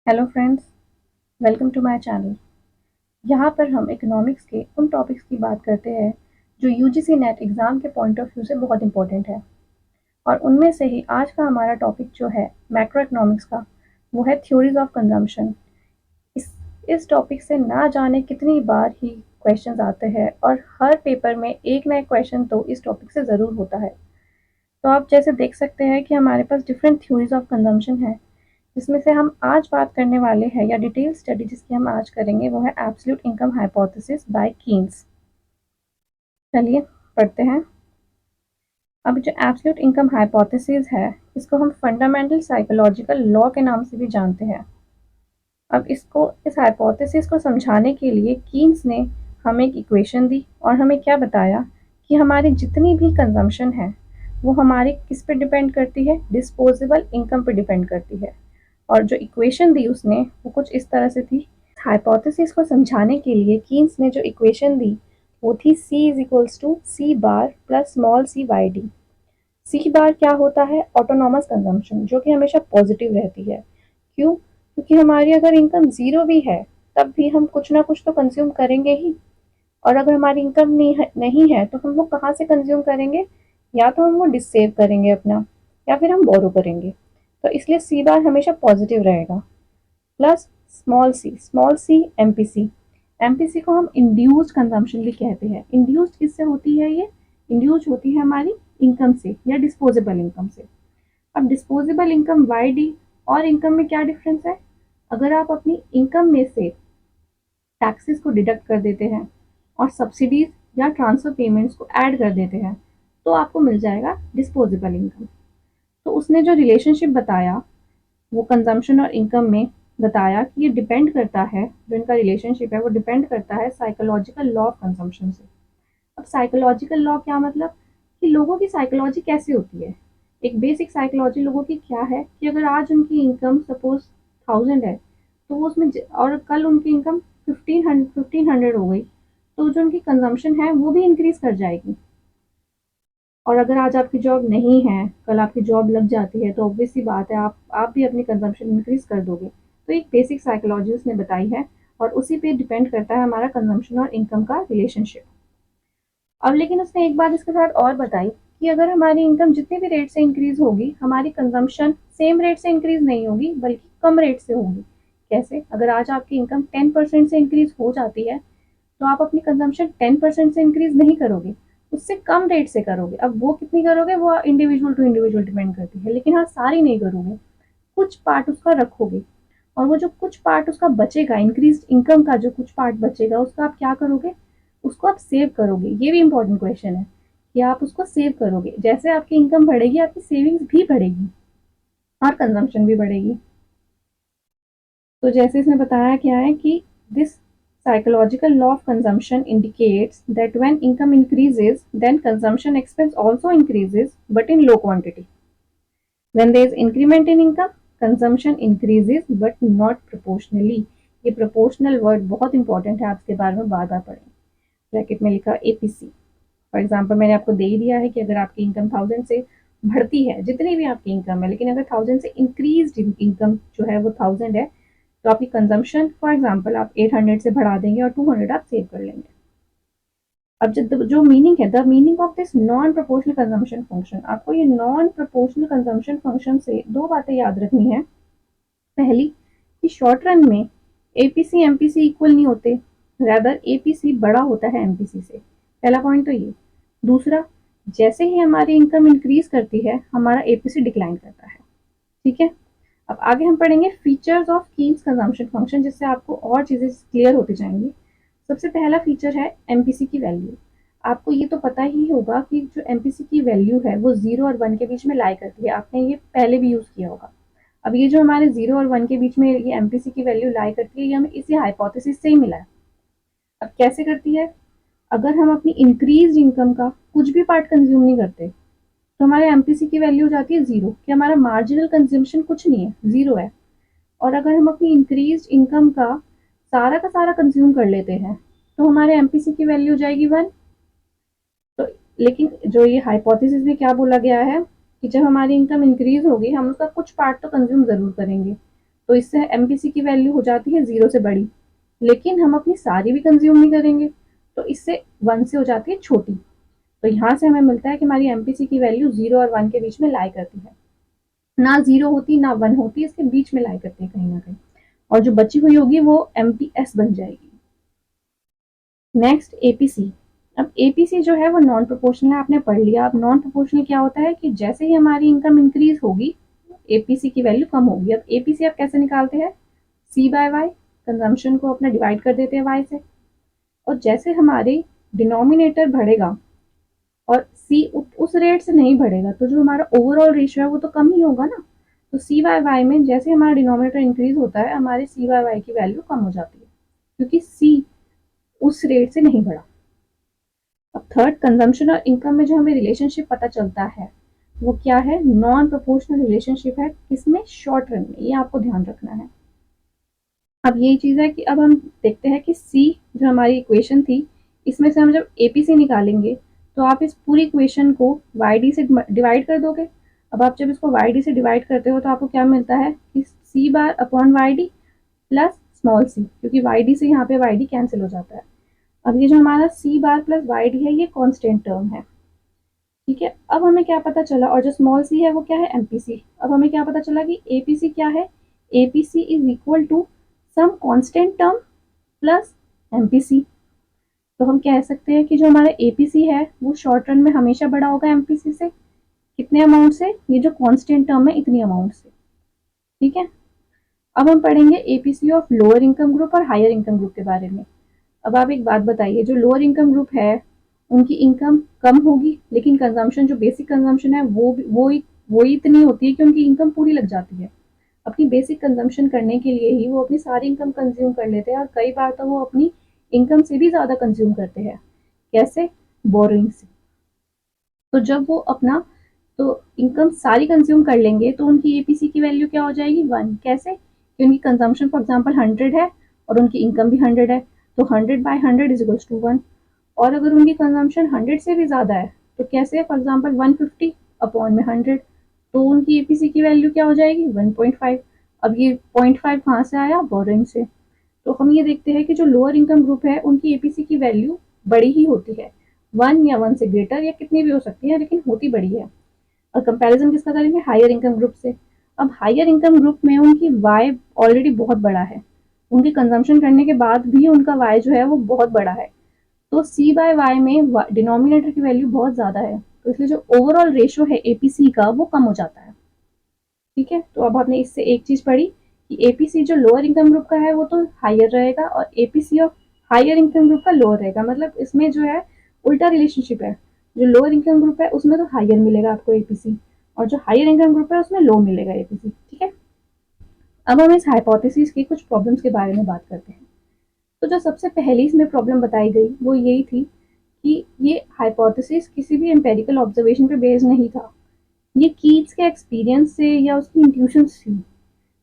Hello friends, welcome to my channel. यहाँ पर हम इकोनॉमिक्स के उन टॉपिक्स की बात करते हैं जो यूजीसी नेट एग्ज़ाम के पॉइंट ऑफ व्यू से बहुत इंपॉर्टेंट है। और उनमें से ही आज का हमारा टॉपिक जो है मैक्रो इकोनॉमिक्स का, वो है थ्योरीज ऑफ कंजम्पशन। इस इस टॉपिक से ना जाने कितनी बार ही क्वेश्चंस आते हैं और हर पेपर में एक ना एक क्वेश्चन तो इस टॉपिक से ज़रूर होता है। तो आप जैसे देख सकते हैं कि हमारे पास डिफरेंट थ्योरीज ऑफ कंजम्पशन है, जिसमें से हम आज बात करने वाले हैं या डिटेल स्टडी जिसकी हम आज करेंगे वो है absolute income hypothesis by Keynes. चलिए पढ़ते हैं। अब जो एब्सोल्यूट इनकम हाइपोथेसिस है, इसको हम फंडामेंटल साइकोलॉजिकल लॉ के नाम से भी जानते हैं। अब इस हाइपोथेसिस को समझाने के लिए कीन्स ने हमें एक इक्वेशन दी और हमें क्या बताया कि हमारी जितनी भी कंजम्पशन है वो हमारी किस पे डिपेंड करती है, डिस्पोजेबल इनकम पे डिपेंड करती है। और जो इक्वेशन दी उसने वो कुछ इस तरह से थी। हाइपोथेसिस को समझाने के लिए कीन्स ने जो इक्वेशन दी वो थी C is equals to C bar plus small C by D. C bar क्या होता है? ऑटोनॉमस कंजम्पशन, जो कि हमेशा पॉजिटिव रहती है। क्यों? क्योंकि हमारी अगर इनकम ज़ीरो भी है तब भी हम कुछ ना कुछ तो कंज्यूम करेंगे ही। और अगर हमारी इनकम नहीं है तो हम वो कहाँ से कंज्यूम करेंगे? या तो हम वो डिसेव करेंगे अपना, या फिर हम बोरो करेंगे। तो इसलिए सी बार हमेशा पॉजिटिव रहेगा। प्लस स्मॉल सी एमपीसी। एमपीसी को हम इंड्यूस्ड कंजम्पशन भी कहते हैं। इंड्यूस्ड किससे होती है? ये इंड्यूस्ड होती है हमारी इनकम से या डिस्पोजेबल इनकम से। अब डिस्पोजेबल इनकम वाई डी और इनकम में क्या डिफरेंस है? अगर आप अपनी इनकम में से टैक्सेस को डिडक्ट कर देते हैं और सब्सिडीज या ट्रांसफर पेमेंट्स को ऐड कर देते हैं तो आपको मिल जाएगा डिस्पोजेबल इनकम। तो उसने जो रिलेशनशिप बताया वो कंजम्पशन और इनकम में बताया कि ये डिपेंड करता है, जो इनका रिलेशनशिप है वो डिपेंड करता है साइकोलॉजिकल लॉ ऑफ कंजम्पशन से। अब साइकोलॉजिकल लॉ क्या मतलब? कि लोगों की साइकोलॉजी कैसी होती है। एक बेसिक साइकोलॉजी लोगों की क्या है कि अगर आज उनकी इनकम सपोज 1000 है तो वो उसमें और कल उनकी इनकम 1500 हो गई तो जो उनकी कंजम्पशन है वो भी इंक्रीज कर जाएगी। और अगर आज आपकी जॉब नहीं है, कल आपकी जॉब लग जाती है तो ऑब्वियस सी बात है आप भी अपनी कंजम्पशन इंक्रीज कर दोगे। तो एक बेसिक साइकोलॉजी उसने बताई है और उसी पे डिपेंड करता है हमारा कंजम्पशन और इनकम का रिलेशनशिप। अब लेकिन उसने एक बात इसके साथ और बताई कि अगर हमारी इनकम जितने भी रेट से इंक्रीज होगी हमारी कंजम्पशन सेम रेट से इंक्रीज नहीं होगी बल्कि कम रेट से होगी। कैसे? अगर आज आपकी इनकम 10% से इंक्रीज हो जाती है तो आप अपनी कंजम्पशन 10% से इंक्रीज नहीं करोगे, उससे कम रेट से करोगे। अब वो कितनी करोगे वो इंडिविजुअल टू इंडिविजुअल डिपेंड करती है, लेकिन हाँ सारी नहीं करोगे, कुछ पार्ट उसका रखोगे। और वो जो कुछ पार्ट उसका बचेगा, इंक्रीज इनकम का जो कुछ पार्ट बचेगा उसका आप क्या करोगे? उसको आप सेव करोगे। ये भी इंपॉर्टेंट क्वेश्चन है कि आप उसको सेव करोगे। जैसे आपकी इनकम बढ़ेगी आपकी सेविंग्स भी बढ़ेगी और कंजम्पशन भी बढ़ेगी। तो जैसे इसने बताया क्या है कि this psychological law of consumption indicates that when income increases, then consumption expense also increases, but in low quantity. When there is increment in income, consumption increases but not proportionally. ये proportional word बहुत important है, आप इसके बारे में बार बार पढ़ें। Bracket में लिखा एपीसी। फॉर एग्जाम्पल मैंने आपको दे ही दिया है कि अगर आपकी इनकम 1000 से बढ़ती है, जितनी भी आपकी इनकम है, लेकिन अगर 1000 से इंक्रीज इनकम जो है वो 1000 है तो आपकी कंजम्पशन फॉर एग्जांपल आप 800 से बढ़ा देंगे और 200 आप सेव कर लेंगे। अब जो मीनिंग है, the meaning of this non proportional consumption function, आपको ये नॉन प्रोपोर्शनल कंजम्पशन फंक्शन से दो बातें याद रखनी है। पहली कि शॉर्ट रन में एपीसी एमपीसी इक्वल नहीं होते, रैदर एपीसी बड़ा होता है एमपीसी से। पहला पॉइंट तो ये। दूसरा, जैसे ही हमारी इनकम इंक्रीज करती है हमारा एपीसी डिक्लाइन करता है। ठीक है। अब आगे हम पढ़ेंगे features of Keynes consumption function, जिससे आपको और चीज़ें क्लियर होती जाएंगी। सबसे पहला फीचर है एमपीसी की वैल्यू। आपको ये तो पता ही होगा कि जो एमपीसी की वैल्यू है वो 0 और 1 के बीच में लाई करती है, आपने ये पहले भी यूज़ किया होगा। अब ये जो हमारे 0 और 1 के बीच में ये एमपीसी की वैल्यू लाई करती है, ये हमें इसी हाइपोथेसिस से ही मिला है। अब कैसे करती है? अगर हम अपनी इंक्रीज इनकम का कुछ भी पार्ट कंज्यूम नहीं करते तो हमारे एमपीसी की वैल्यू हो जाती है 0, कि हमारा मार्जिनल कंजम्पशन कुछ नहीं है, 0 है। और अगर हम अपनी इंक्रीज इनकम का सारा कंज्यूम कर लेते हैं तो हमारे एमपीसी की वैल्यू हो जाएगी 1। तो लेकिन जो ये हाइपोथेसिस में क्या बोला गया है कि जब हमारी इनकम इंक्रीज होगी हम उसका कुछ पार्ट तो कंज्यूम जरूर करेंगे। तो इससे एमपीसी की वैल्यू हो जाती है 0 से बड़ी, लेकिन हम अपनी सारी भी कंज्यूम नहीं करेंगे, तो इससे 1 से हो जाती है छोटी। तो यहाँ से हमें मिलता है कि हमारी एमपीसी की वैल्यू 0 और 1 के बीच में लाई करती है, ना 0 होती ना 1 होती, इसके बीच में लाई करती है कहीं ना कहीं, और जो बची हुई होगी वो एमपीएस बन जाएगी। Next APC. अब एपीसी जो है वो नॉन प्रोपोर्शनल है, आपने पढ़ लिया। अब नॉन प्रोपोर्शनल क्या होता है कि जैसे ही हमारी इनकम इंक्रीज होगी एपीसी की वैल्यू कम होगी। अब एपीसी आप कैसे निकालते हैं, सी बाय वाई, कंजम्पशन को अपना डिवाइड कर देते हैं वाई से, और जैसे हमारे डिनोमिनेटर बढ़ेगा और सी उस रेट से नहीं बढ़ेगा, तो जो हमारा ओवरऑल रेशियो है वो तो कम ही होगा ना। तो सी बाय वाई में जैसे हमारा डिनोमिनेटर इंक्रीज होता है, हमारे सी बाय वाई की वैल्यू कम हो जाती है, क्योंकि सी उस रेट से नहीं बढ़ा। अब थर्ड, कंजम्पशन और इनकम में जो हमें रिलेशनशिप पता चलता है वो क्या है, नॉन प्रोपोर्शनल रिलेशनशिप है, किसमें, शॉर्ट रन में। ये आपको ध्यान रखना है। अब यही चीज है कि अब हम देखते हैं कि सी जो हमारी इक्वेशन थी, इसमें से हम जब एपीसी निकालेंगे तो आप इस पूरी इक्वेशन को वाई डी से डिवाइड कर दोगे। अब आप जब इसको वाई डी से डिवाइड करते हो तो आपको क्या मिलता है कि C bar upon Y D plus small C, क्योंकि वाई डी से यहाँ पे वाई डी कैंसिल हो जाता है। अब ये जो हमारा सी बार प्लस वाई डी है ये कॉन्स्टेंट टर्म है, ठीक है। अब हमें क्या पता चला, और जो स्मॉल सी है वो क्या है, एमपीसी। अब हमें क्या पता चला कि एपीसी क्या है, APC is equal to some constant term plus MPC. तो हम कह सकते हैं कि जो हमारा एपीसी है वो शॉर्ट रन में हमेशा बड़ा होगा एमपीसी से। कितने अमाउंट से, ये जो कांस्टेंट टर्म है इतनी अमाउंट से, ठीक है। अब हम पढ़ेंगे APC of lower income group और हायर इनकम ग्रुप के बारे में। अब आप एक बात बताइए, जो लोअर इनकम ग्रुप है उनकी इनकम कम होगी, लेकिन कंजम्पशन जो बेसिक कंजम्पशन है वो इतनी होती है कि उनकी इनकम पूरी लग जाती है। अपनी बेसिक कंजम्पशन करने के लिए ही वो अपनी सारी इनकम कंज्यूम कर लेते हैं, और कई बार तो वो अपनी इनकम से भी ज़्यादा कंज्यूम करते हैं। कैसे, बोरोइंग से। तो जब वो अपना तो इनकम सारी कंज्यूम कर लेंगे तो उनकी एपीसी की वैल्यू क्या हो जाएगी, 1। कैसे, कि उनकी कंजम्पशन फॉर एग्जांपल 100 है और उनकी इनकम भी 100 है, तो 100/100 इज इक्वल्स टू 1। और अगर उनकी कंजम्पशन 100 से भी ज़्यादा है तो कैसे, फॉर एग्जांपल 150 अपॉन में 100, तो उनकी एपीसी की वैल्यू क्या हो जाएगी, 1.5। अब ये 0.5 कहाँ से आया, बोरोइंग से। तो हम ये देखते हैं कि जो लोअर इनकम ग्रुप है उनकी एपीसी की वैल्यू बड़ी ही होती है, 1 या 1 से ग्रेटर या कितनी भी हो सकती है, लेकिन होती बड़ी है। और कंपैरिजन किसका करेंगे, हायर इनकम ग्रुप से। अब हायर इनकम ग्रुप में उनकी वाई ऑलरेडी बहुत बड़ा है, उनके कंजम्पशन करने के बाद भी उनका वाई जो है वो बहुत बड़ा है, तो सी बाय वाई में डिनोमिनेटर की वैल्यू बहुत ज़्यादा है, तो इसलिए जो ओवरऑल रेशो है एपीसी का वो कम हो जाता है, ठीक है। तो अब आपने इससे एक चीज़ पढ़ी कि एपीसी जो लोअर इनकम ग्रुप का है वो तो हायर रहेगा, और APC of higher income group का लोअर रहेगा। मतलब इसमें जो है उल्टा रिलेशनशिप है, जो लोअर इनकम ग्रुप है उसमें तो हायर मिलेगा आपको एपीसी, और जो हायर इनकम ग्रुप है उसमें लो मिलेगा एपीसी, ठीक है। अब हम इस हाइपोथेसिस की कुछ प्रॉब्लम्स के बारे में बात करते हैं। तो जो सबसे पहली इसमें प्रॉब्लम बताई गई वो यही थी कि ये हाइपोथेसिस किसी भी एम्पेरिकल ऑब्जर्वेशन पे बेस्ड नहीं था, ये कीट्स के एक्सपीरियंस से या उसकी इंट्यूशंस थी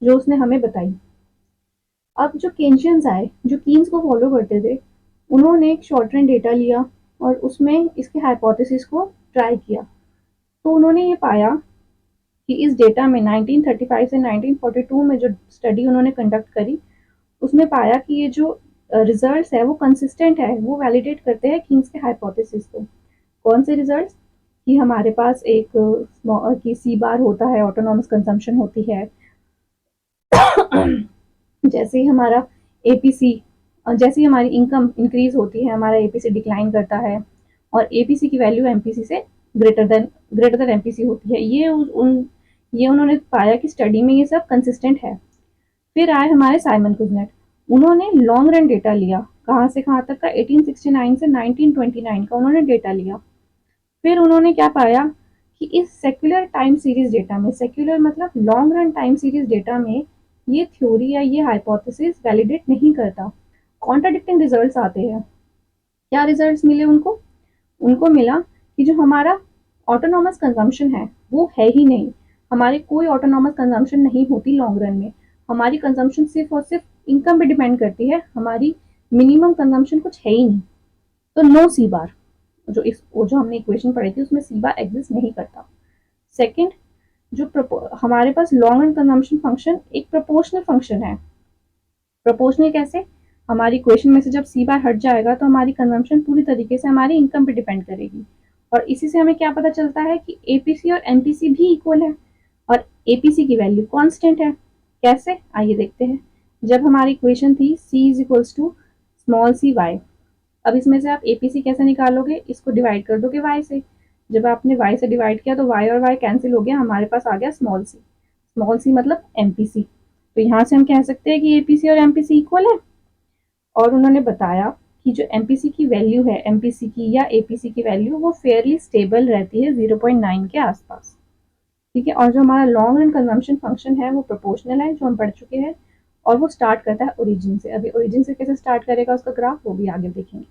जो उसने हमें बताई। अब जो केंशियंस आए जो कीन्स को फॉलो करते थे, उन्होंने एक शॉर्ट रन डेटा लिया और उसमें इसके हाइपोथेसिस को ट्राई किया। तो उन्होंने ये पाया कि इस डेटा में 1935 से 1942 में जो स्टडी उन्होंने कंडक्ट करी उसमें पाया कि ये जो रिजल्ट्स है वो कंसिस्टेंट है, वो वैलिडेट करते हैं किंग्स के हाइपोथेसिस को। कौन से रिजल्ट्स, कि हमारे पास एक कि सी बार होता है, ऑटोनॉमस कंजम्पशन होती है, जैसे ही हमारा एपीसी, जैसे ही हमारी इनकम इंक्रीज होती है हमारा एपीसी डिक्लाइन करता है, और एपीसी की वैल्यू एमपीसी से ग्रेटर देन एमपीसी होती है। ये उन्होंने पाया कि स्टडी में ये सब कंसिस्टेंट है। फिर आए हमारे साइमन कुजनेट, उन्होंने लॉन्ग रन डेटा लिया, कहाँ से कहाँ तक का, 1869 से 1929 का उन्होंने डेटा लिया। फिर उन्होंने क्या पाया कि इस सेक्युलर टाइम सीरीज डेटा में, सेक्युलर मतलब long run time series data में, ये थ्योरी या ये हाइपोथेसिस वैलिडेट नहीं करता, कॉन्ट्राडिक्टिंग रिजल्ट्स आते हैं। क्या रिजल्ट्स मिले उनको, उनको मिला कि जो हमारा ऑटोनॉमस कंजम्पशन है वो है ही नहीं, हमारी कोई ऑटोनॉमस कंजम्पशन नहीं होती लॉन्ग रन में, हमारी कंजम्पशन सिर्फ और सिर्फ इनकम पे डिपेंड करती है, हमारी मिनिमम कंजम्पशन कुछ है ही नहीं। तो नो सी बार, जो हमने इक्वेशन पढ़ी थी उसमें सी बार एग्जिस्ट नहीं करता। सेकंड, हमारे पास लॉन्ग रन कंजम्पशन फंक्शन एक प्रोपोर्शनल फंक्शन है। प्रोपोर्शनल कैसे? हमारी इक्वेशन में से जब सी बार हट जाएगा तो हमारी कंजम्पशन पूरी तरीके से हमारी इनकम पे डिपेंड करेगी। और इसी से हमें क्या पता चलता है कि एपीसी और एमपीसी भी इक्वल है और एपीसी की वैल्यू कांस्टेंट है। कैसे? आइए देखते हैं। जब हमारी इक्वेशन थी c is equals to small C y, अब इसमें से आप एपीसी कैसे निकालोगे? इसको डिवाइड कर दोगे y से। जब आपने y से डिवाइड किया तो y और y कैंसिल हो गया, हमारे पास आ गया स्मॉल सी। स्मॉल सी मतलब एमपीसी। तो यहाँ से हम कह सकते हैं कि एपीसी और एमपीसी इक्वल है। और उन्होंने बताया कि जो एमपीसी की वैल्यू है, एमपीसी की या एपीसी की वैल्यू, वो फेयरली स्टेबल रहती है 0.9 के आसपास। ठीक है। और जो हमारा लॉन्ग रन कंजम्पशन फंक्शन है वो प्रोपोर्शनल है, जो हम पढ़ चुके हैं, और वो स्टार्ट करता है ओरिजिन से। अभी ओरिजिन से कैसे स्टार्ट करेगा उसका ग्राफ, वो भी आगे देखेंगे।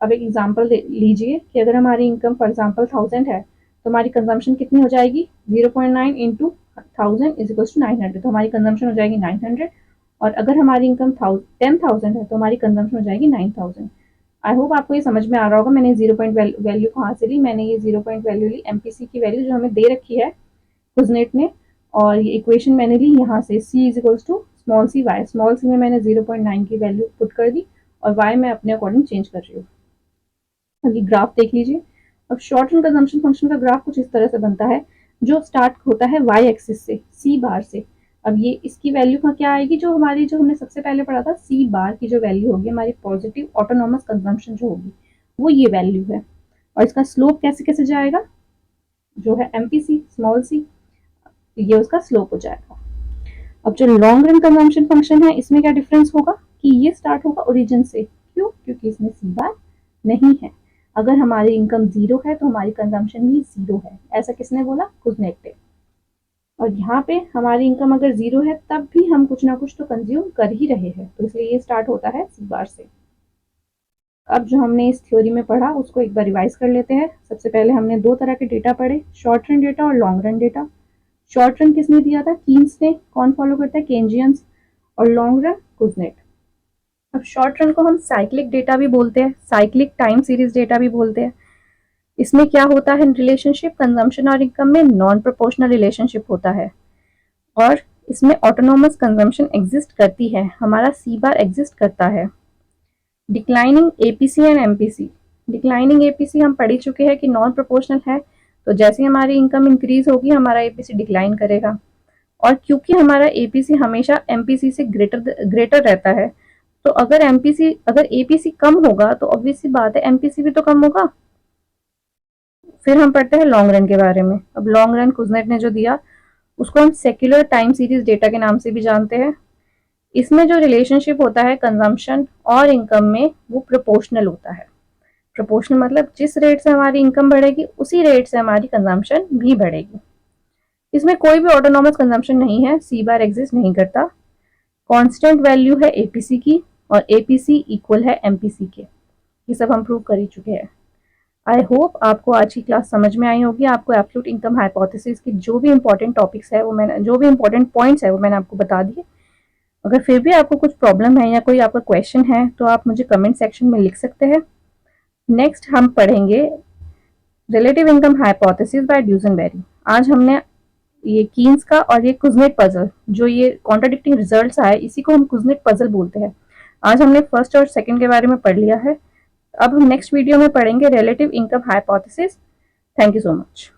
अब एक एग्जांपल लीजिए कि अगर हमारी इनकम फॉर एग्जांपल 1000 है तो हमारी कंजम्पशन कितनी हो जाएगी? 0.9 इंटू 1000 इज इक्वल टू 900, तो हमारी कंजम्पशन हो जाएगी 900। और अगर हमारी इनकम 10,000 है तो हमारी कंजम्पशन हो जाएगी 9000। आई होप आपको ये समझ में आ रहा होगा मैंने जीरो पॉइंट वैल्यू कहाँ से ली। मैंने ये जीरो पॉइंट वैल्यू ली एमपीसी की वैल्यू जो हमें दे रखी है कुजनेट ने, और ये इक्वेशन मैंने ली यहाँ से c is equals to small C Y. Small C में मैंने 0.9 की वैल्यू पुट कर दी और y मैं अपने अकॉर्डिंग चेंज कर रही हूँ। अभी ग्राफ देख लीजिए। अब शॉर्ट रन कंजम्पशन फंक्शन का ग्राफ कुछ इस तरह से बनता है, जो स्टार्ट होता है y एक्सिस से, c बार से। अब ये इसकी वैल्यू का क्या आएगी? जो हमने सबसे पहले पढ़ा था, c बार की जो वैल्यू होगी हमारी पॉजिटिव ऑटोनॉमस कंजम्पशन जो होगी, वो ये वैल्यू है। और इसका स्लोप कैसे कैसे जाएगा? जो है एमपीसी स्मॉल सी, ये उसका स्लोप हो जाएगा। अब जो लॉन्ग रन कंजम्पशन फंक्शन है, इसमें क्या डिफरेंस होगा कि ये स्टार्ट होगा ओरिजिन से। क्यों? क्योंकि इसमें सी बार नहीं है। अगर हमारी इनकम जीरो है तो हमारी कंजम्पशन भी जीरो है। ऐसा किसने बोला? कुजनेट ने। और यहाँ पे हमारी इनकम अगर जीरो है तब भी हम कुछ ना कुछ तो कंज्यूम कर ही रहे हैं, तो इसलिए ये स्टार्ट होता है सी बार से। अब जो हमने इस थ्योरी में पढ़ा उसको एक बार रिवाइज कर लेते हैं। सबसे पहले हमने दो तरह के डेटा पढ़े, शॉर्ट रन डेटा और long run data. Short run किसने दिया था? कीन्स ने। कौन फॉलो करता है? केंजियंस। और लॉन्ग रन कुजनेट। अब शॉर्ट रन को हम साइक्लिक डेटा भी बोलते हैं, साइक्लिक टाइम सीरीज डेटा भी बोलते हैं। इसमें क्या होता है रिलेशनशिप? कंजम्पशन और इनकम में नॉन प्रोपोर्शनल रिलेशनशिप होता है और इसमें ऑटोनोमस कंजम्पशन एग्जिस्ट करती है, हमारा सी बार एग्जिस्ट करता है। Declining APC and MPC. Declining APC हम पढ़ चुके हैं कि नॉन प्रोपोर्शनल है, तो जैसे हमारी इनकम इंक्रीज होगी हमारा एपीसी डिक्लाइन करेगा। और क्योंकि हमारा एपीसी हमेशा एमपीसी से ग्रेटर रहता है, तो अगर एपीसी कम होगा तो ऑब्वियस सी बात है एमपीसी भी तो कम होगा। फिर हम पढ़ते हैं लॉन्ग रन के बारे में। अब लॉन्ग रन कुजनेट ने जो दिया उसको हम सेक्युलर टाइम सीरीज डेटा के नाम से भी जानते हैं। इसमें जो रिलेशनशिप होता है कंजम्पशन और इनकम में, वो प्रोपोर्शनल होता है। प्रोपोर्शनल मतलब जिस रेट से हमारी इनकम बढ़ेगी उसी रेट से हमारी कंजम्पशन भी बढ़ेगी। इसमें कोई भी ऑटोनॉमस कंजम्पशन नहीं है, सी बार एग्जिस्ट नहीं करता। कांस्टेंट वैल्यू है एपीसी की और एपीसी इक्वल है एमपीसी के। ये सब हम प्रूव कर ही चुके हैं। आई होप आपको आज की क्लास समझ में आई होगी। आपको एब्सोल्यूट इनकम हाइपोथेसिस की जो भी इंपॉर्टेंट टॉपिक्स है वो मैंने जो भी इंपॉर्टेंट पॉइंट्स है वो मैंने आपको बता दिए। अगर फिर भी आपको कुछ प्रॉब्लम है या कोई आपका क्वेश्चन है तो आप मुझे कमेंट सेक्शन में लिख सकते हैं। नेक्स्ट हम पढ़ेंगे रिलेटिव इनकम हाइपोथेसिस बाय ड्यूसेनबेरी। आज हमने ये कीन्स का और ये कुजनेट पजल, जो ये कॉन्ट्राडिक्टिंग रिजल्ट्स आए, इसी को हम कुजनेट पजल बोलते हैं। आज हमने फर्स्ट और सेकंड के बारे में पढ़ लिया है। अब हम नेक्स्ट वीडियो में पढ़ेंगे relative income hypothesis. Thank you so much.